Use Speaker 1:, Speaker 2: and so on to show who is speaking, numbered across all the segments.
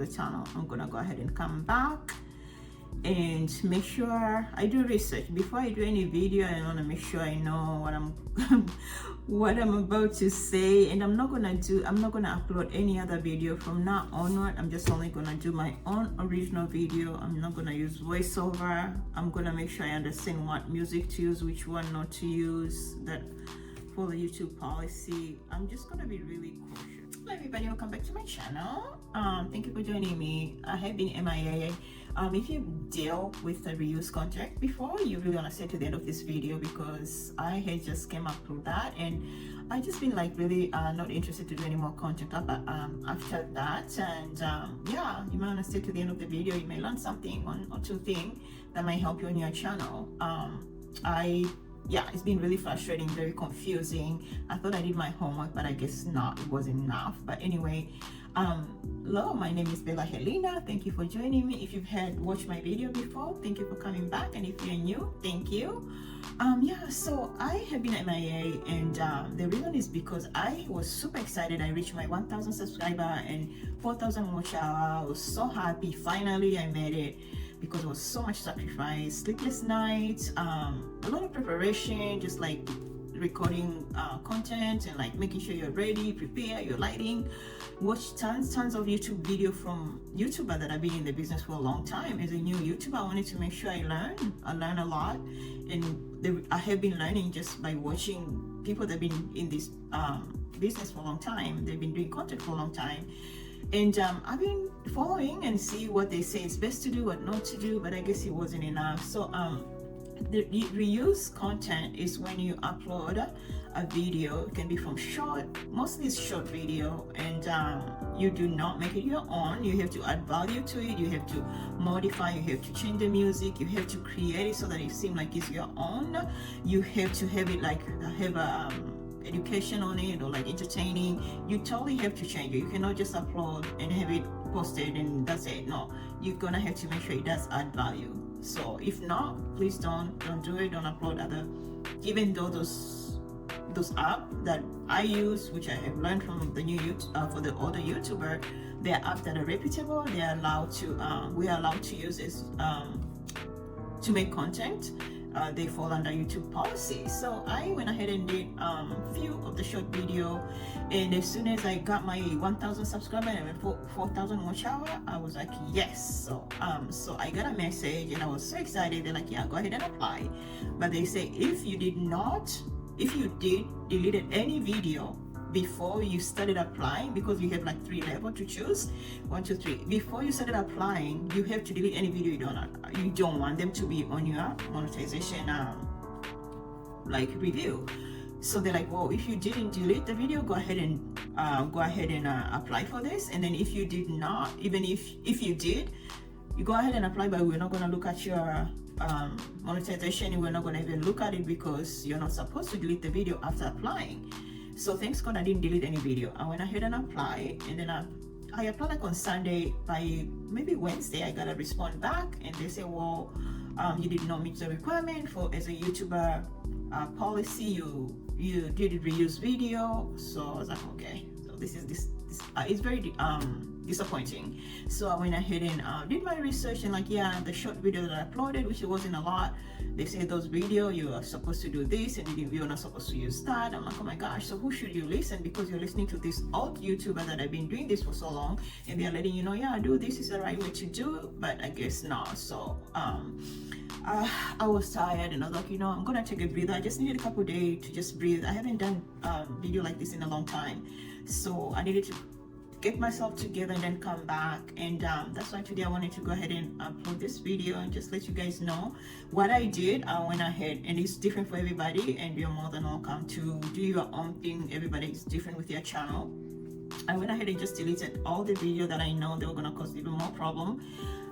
Speaker 1: the channel, I'm gonna go ahead and come back and make sure I do research before I do any video. I want to make sure I know what I'm what I'm about to say, and I'm not gonna upload any other video from now onward. I'm just only gonna do my own original video. I'm not gonna use voiceover. I'm gonna make sure I understand what music to use, which one not to use, that for the YouTube policy. I'm just gonna be really cautious. Hello everybody, welcome back to my channel. Thank you for joining me. I have been MIA. If you deal with the reuse contract before, you really want to stay to the end of this video, because I had just came up through that, and I just been like really not interested to do any more content after that. And yeah, you might want to stay to the end of the video. You may learn something, one or two things that might help you on your channel. Yeah, it's been really frustrating, very confusing. I thought I did my homework, but I guess not, it wasn't enough. But anyway, hello, my name is Bella Helena. Thank you for joining me. If you've watched my video before, thank you for coming back, and if you're new, thank you. Yeah, so I have been MIA, and the reason is because I was super excited. I reached my 1,000 subscriber and 4,000 watch hour. I was so happy. Finally I made it, because it was so much sacrifice, sleepless nights, a lot of preparation, just like recording content and like making sure you're ready, prepare your lighting. Watch tons of YouTube video from YouTuber that have been in the business for a long time. As a new YouTuber, I wanted to make sure I learn a lot, and I have been learning just by watching people that have been in this business for a long time. They've been doing content for a long time, and I've been following and see what they say is best to do, what not to do, but I guess it wasn't enough. So the reuse content is when you upload a video. It can be from short, mostly it's short video, and you do not make it your own. You have to add value to it, you have to modify, you have to change the music, you have to create it so that it seems like it's your own. You have to have it like have a education on it, or like entertaining. You totally have to change it. You cannot just upload and have it posted and that's it. No, you're gonna have to make sure it does add value. So if not, please don't do it. Don't upload other, even though those apps that I use, which I have learned from the new for the older YouTuber, they are apps that are reputable. They are allowed to we are allowed to use this to make content. They fall under YouTube policy. So I went ahead and did few of the short video, and as soon as I got my 1,000 subscribers and 4,000 watch hour, I was like, yes. So I got a message and I was so excited. They're like, yeah, go ahead and apply. But they say if you deleted any video before you started applying, because you have like 3 levels to choose, 1, 2, 3. Before you started applying, you have to delete any video you don't want them to be on your monetization like review. So they're like, well, if you didn't delete the video, go ahead and apply for this. And then if you did not, even if you did, you go ahead and apply, but we're not going to look at your monetization, and we're not going to even look at it, because you're not supposed to delete the video after applying. So thanks God I didn't delete any video. I went ahead and applied, and then I applied like on Sunday. By maybe Wednesday I got a response back, and they say, well, you did not meet the requirement for as a YouTuber policy. You did reuse video. So I was like, okay, so this it's very disappointing. So I went ahead and did my research, and like, yeah, the short video that I uploaded, which it wasn't a lot, they say those video you are supposed to do this and you're not supposed to use that. I'm like, oh my gosh, so who should you listen? Because you're listening to this old YouTuber that have been doing this for so long, and they're letting you know, yeah, do this is the right way to do, but I guess not. So I was tired, and I was like, I'm gonna take a breather. I just needed a couple days to just breathe. I haven't done video like this in a long time, so I needed to get myself together and then come back. And that's why today I wanted to go ahead and upload this video and just let you guys know what I did. I went ahead, and it's different for everybody, and you're more than welcome to do your own thing. Everybody is different with their channel. I went ahead and just deleted all the video that I know they were gonna cause even more problem.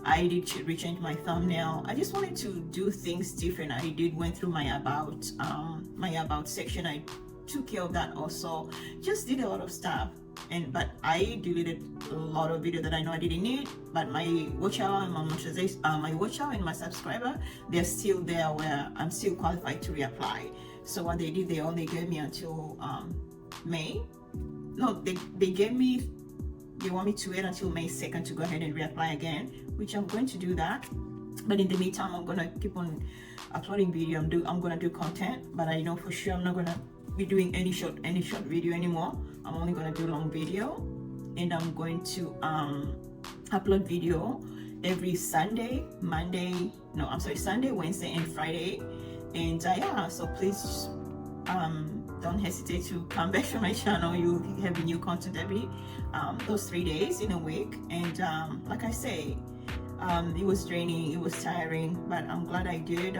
Speaker 1: I did rechange my thumbnail. I just wanted to do things different. I went through my about section. I took care of that also. Just did a lot of stuff. But I deleted a lot of video that I know I didn't need. But my watch hour and my watch hour and my subscriber, they're still there, where I'm still qualified to reapply. So what they did, they only gave me until May. No, they gave me they want me to wait until May 2nd to go ahead and reapply again, which I'm going to do that. But in the meantime, I'm gonna keep on uploading video. I'm gonna do content, but I know for sure I'm not gonna be doing any short video anymore. I'm only gonna do long video, and I'm going to upload video every Sunday, Sunday, Wednesday, and Friday. And yeah, so please don't hesitate to come back to my channel. You have new content every those 3 days in a week. And like I say, it was draining, it was tiring, but I'm glad I did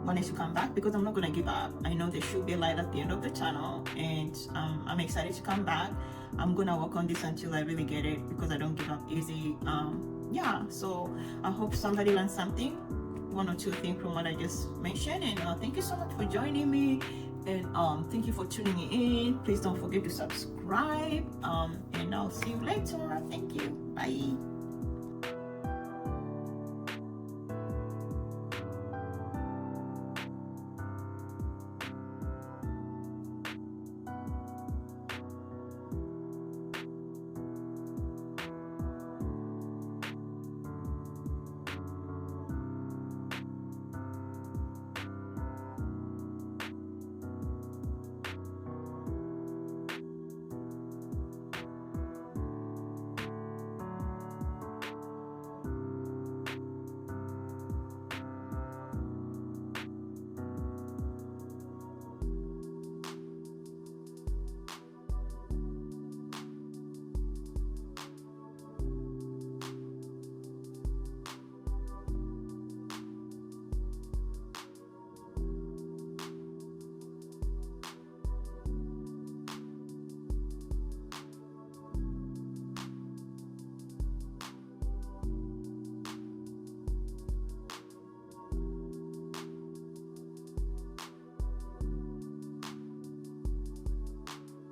Speaker 1: wanted to come back, because I'm not gonna give up. I know there should be a light at the end of the tunnel, and I'm excited to come back. I'm gonna work on this until I really get it, because I don't give up easy. Yeah, so I hope somebody learned something, 1 or 2 things from what I just mentioned. And thank you so much for joining me, and thank you for tuning in. Please don't forget to subscribe, and I'll see you later. Thank you. Bye.